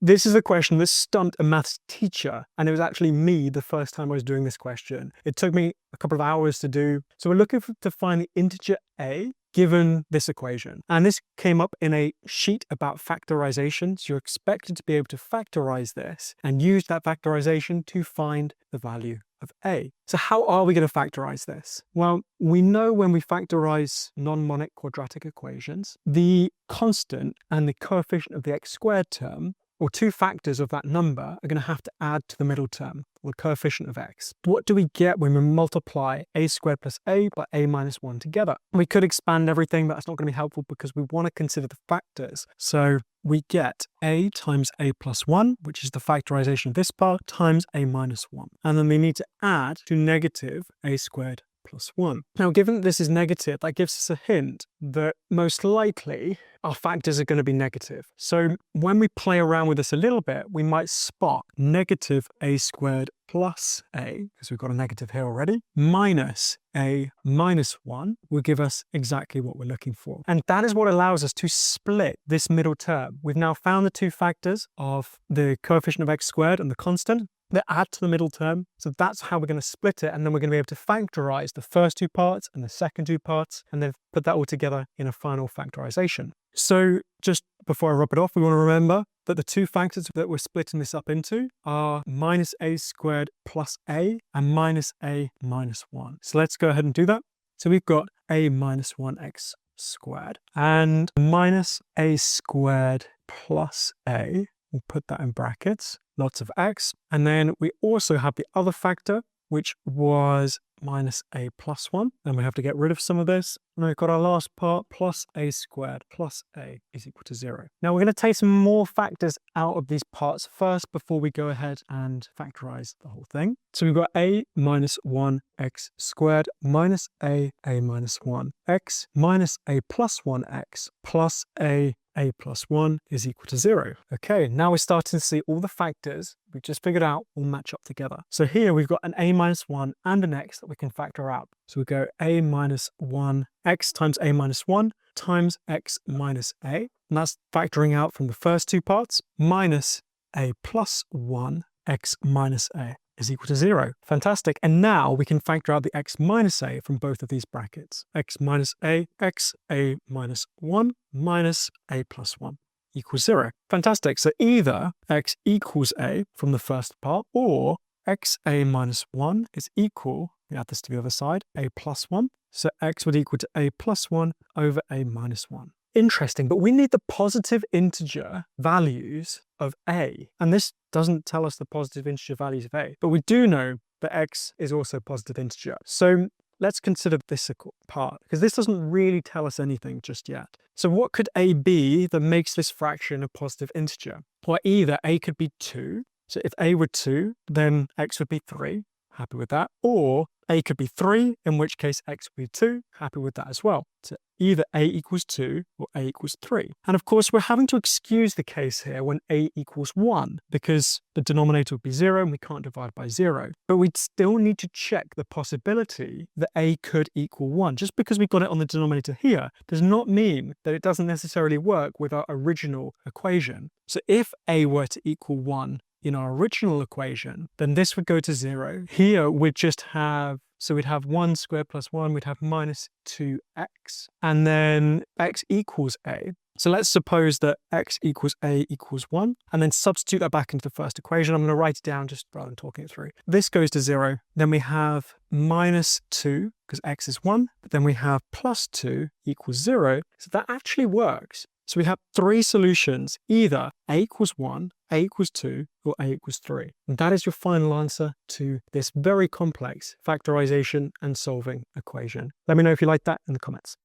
This is a question that stumped a maths teacher, and it was actually me the first time I was doing this question. It took me a couple of hours to do. So we're looking to find the integer a given this equation. And this came up in a sheet about factorization. So you're expected to be able to factorize this and use that factorization to find the value of a. So how are we going to factorize this? Well, we know when we factorize non-monic quadratic equations, the constant and the coefficient of the x squared term, or two factors of that number, are going to have to add to the middle term, or the coefficient of x. What do we get when we multiply a squared plus a by a minus 1 together? We could expand everything, but that's not going to be helpful because we want to consider the factors. So we get a times a plus 1, which is the factorization of this part, times a minus 1. And then we need to add to negative a squared plus 1. Now, given that this is negative, that gives us a hint that most likely our factors are going to be negative. So when we play around with this a little bit, we might spot negative a squared plus a, because we've got a negative here already, minus a minus 1 will give us exactly what we're looking for. And that is what allows us to split this middle term. We've now found the two factors of the coefficient of x squared and the constant that add to the middle term. So that's how we're going to split it. And then we're going to be able to factorize the first two parts and the second two parts, and then put that all together in a final factorization. So just before I rub it off, we want to remember that the two factors that we're splitting this up into are minus a squared plus a and minus a minus 1. So let's go ahead and do that. So we've got a minus 1x squared and minus a squared plus a. We'll put that in brackets, lots of x. And then we also have the other factor, which was minus a plus 1. And we have to get rid of some of this. And we've got our last part, plus a squared plus a is equal to 0. Now we're going to take some more factors out of these parts first before we go ahead and factorize the whole thing. So we've got a minus 1x squared minus a minus 1x minus a plus 1x plus a plus 1 is equal to 0. Okay, now we're starting to see all the factors we've just figured out all match up together. So here we've got an a minus 1 and an x that we can factor out. So we go a minus 1 x times a minus 1 times x minus a. And that's factoring out from the first two parts, minus a plus 1 x minus a is equal to 0. Fantastic. And now we can factor out the x minus a from both of these brackets. X minus a, x a minus 1 minus a plus 1 equals 0. Fantastic. So either x equals a from the first part, or x a minus 1 is equal, we add this to the other side, a plus 1. So x would equal to a plus 1 over a minus 1. Interesting, but we need the positive integer values of a. And this doesn't tell us the positive integer values of a, but we do know that x is also a positive integer. So let's consider this part, because this doesn't really tell us anything just yet. So what could a be that makes this fraction a positive integer? Well, either a could be 2. So if a were 2, then x would be 3. Happy with that. Or a could be 3, in which case x would be 2. Happy with that as well. So either a equals 2 or a equals 3. And of course, we're having to excuse the case here when a equals 1, because the denominator would be 0 and we can't divide by 0. But we'd still need to check the possibility that a could equal 1. Just because we've got it on the denominator here does not mean that it doesn't necessarily work with our original equation. So if a were to equal 1 in our original equation, then this would go to 0. Here we'd just have, so we'd have 1 squared plus 1, we'd have minus 2x, and then x equals a. So let's suppose that x equals a equals 1, and then substitute that back into the first equation. I'm going to write it down just rather than talking it through. This goes to 0. Then we have minus 2, because x is 1, but then we have plus 2 equals 0. So that actually works. So we have 3 solutions, either a equals 1, a equals 2, or a equals 3. And that is your final answer to this very complex factorization and solving equation. Let me know if you like that in the comments.